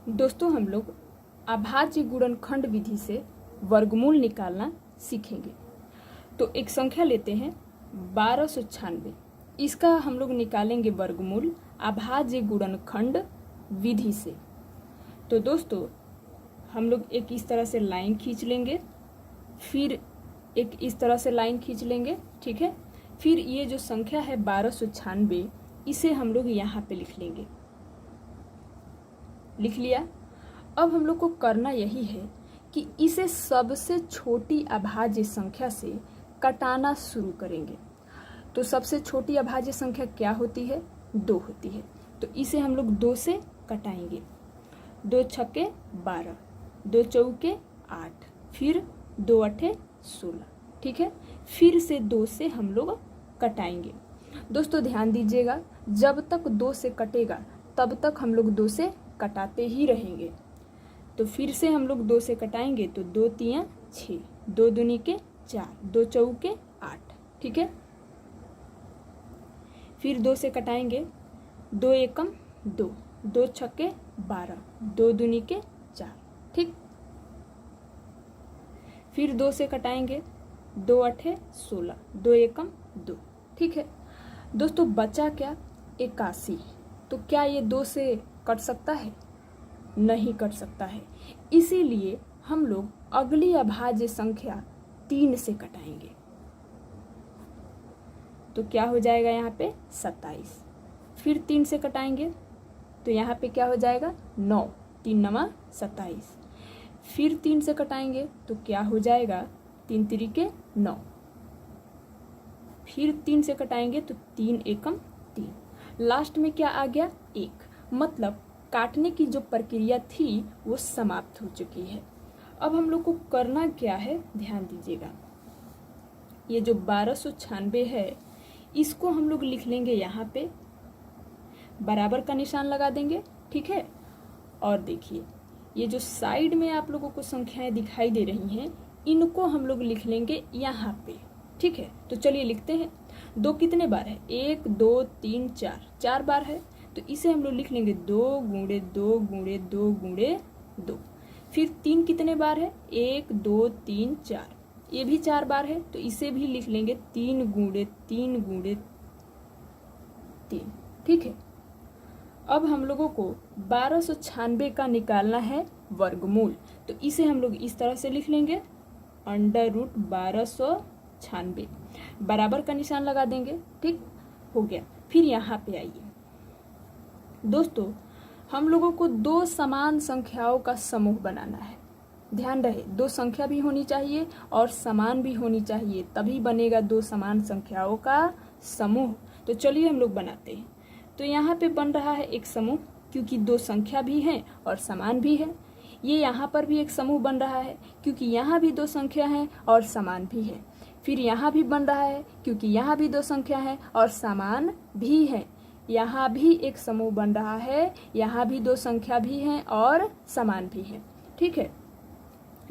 दोस्तों हम लोग अभाज्य गुणनखंड विधि से वर्गमूल निकालना सीखेंगे। तो एक संख्या लेते हैं 1296, इसका हम लोग निकालेंगे वर्गमूल अभाज्य गुणनखंड विधि से। तो दोस्तों हम लोग एक इस तरह से लाइन खींच लेंगे, फिर एक इस तरह से लाइन खींच लेंगे, ठीक है। फिर ये जो संख्या है 1296, इसे हम लोग यहाँ पे लिख लेंगे। लिख लिया। अब हम लोग को करना यही है कि इसे सबसे छोटी अभाज्य संख्या से कटाना शुरू करेंगे। तो सबसे छोटी अभाज्य संख्या क्या होती है? 2 होती है। तो इसे हम लोग 2 से कटाएंगे। 2 छक्के 12, 2 चौके 8, फिर 2 अठे 16, ठीक है। फिर से 2 से हम लोग कटाएंगे। दोस्तों ध्यान दीजिएगा, जब तक 2 से कटेगा तब तक हम लोग 2 से कटाते ही रहेंगे। तो फिर से हम लोग 2 से कटाएंगे तो 2 तियां 6, 2 दूनी के 4, 2 चौके 8, ठीक है। फिर 2 से कटाएंगे, 2 एकम 2, 2 छक्के 12, 2 दूनी के 4, ठीक। फिर 2 से कटाएंगे, 2 अठे 16, 2 एकम 2, ठीक है। दोस्तों बचा क्या? 81। तो क्या ये 2 से कट सकता है? नहीं कट सकता है। इसीलिए हम लोग अगली अभाज्य संख्या 3 से कटाएंगे। तो क्या हो जाएगा यहाँ पे? 27। फिर 3 से कटाएंगे तो यहाँ पे क्या हो जाएगा? 9, 3 नवा 27। फिर 3 से कटाएंगे तो क्या हो जाएगा? 3 तिरिके 9। फिर 3 से कटाएंगे तो 3 एकम 3। लास्ट में क्या आ गया? 1। मतलब काटने की जो प्रक्रिया थी वो समाप्त हो चुकी है। अब हम लोग को करना क्या है, ध्यान दीजिएगा। ये जो 1296 है इसको हम लोग लिख लेंगे यहाँ पे, बराबर का निशान लगा देंगे, ठीक है। और देखिए ये जो साइड में आप लोगों को संख्याएं दिखाई दे रही हैं इनको हम लोग लिख लेंगे यहाँ पे, ठीक है। तो चलिए लिखते हैं। 2 कितने बार है? 1 2 3 4, 4 बार है। तो इसे हम लोग लिख लेंगे 2 गुणे 2 गुणे 2 गुणे 2। फिर 3 कितने बार है? 1 2 3 4, ये भी 4 बार है। तो इसे भी लिख लेंगे 3 गुणे 3 गुणे 3, ठीक है। अब हम लोगों को 1296 का निकालना है वर्गमूल। तो इसे हम लोग इस तरह से लिख लेंगे, √1296, बराबर का निशान लगा देंगे, ठीक हो गया। फिर यहाँ पे आइए दोस्तों, हम लोगों को 2 समान संख्याओं का समूह बनाना है। ध्यान रहे 2 संख्या भी होनी चाहिए और समान भी होनी चाहिए, तभी बनेगा 2 समान संख्याओं का समूह। तो चलिए हम लोग बनाते हैं। तो यहाँ पे बन रहा है एक समूह, क्योंकि 2 संख्या भी हैं और समान भी है। ये यहाँ पर भी एक समूह बन रहा है क्योंकि यहाँ भी 2 संख्या हैं और समान भी है। फिर यहाँ भी बन रहा है क्योंकि यहाँ भी 2 संख्या हैं और समान भी है। यहाँ भी एक समूह बन रहा है, यहाँ भी 2 संख्या भी हैं और समान भी है, ठीक है।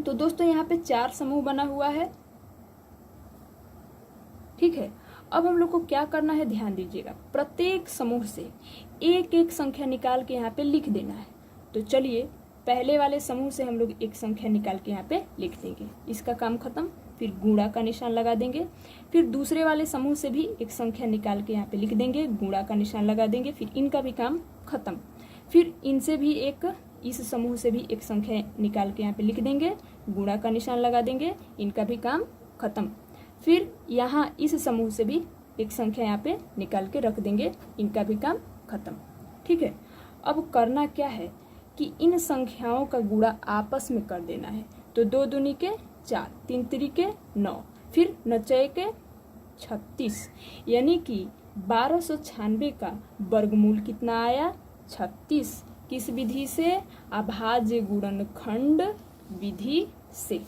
तो दोस्तों यहाँ पे 4 समूह बना हुआ है, ठीक है। अब हम लोग को क्या करना है, ध्यान दीजिएगा। प्रत्येक समूह से एक एक संख्या निकाल के यहाँ पे लिख देना है। तो चलिए पहले वाले समूह से हम लोग एक संख्या निकाल के यहाँ पे लिख देंगे, इसका काम खत्म। फिर गुणा का निशान लगा देंगे। फिर दूसरे वाले समूह से भी एक संख्या निकाल के यहाँ पे लिख देंगे, गुणा का निशान लगा देंगे। फिर इनका भी काम खत्म। फिर इनसे भी एक, इस समूह से भी एक संख्या निकाल के यहाँ पे लिख देंगे, गुणा का निशान लगा देंगे, इनका भी काम खत्म। फिर यहाँ इस समूह से भी एक संख्या यहाँ पे निकाल के रख देंगे, इनका भी काम खत्म, ठीक है। अब करना क्या है कि इन संख्याओं का गुणा आपस में कर देना है। तो 2 दूनी के 4, 3 तिरिके 9, फिर 9 चौके 36, यानी कि 1296 का वर्गमूल कितना आया? 36। किस विधि से? अभाज्य गुणनखंड विधि से।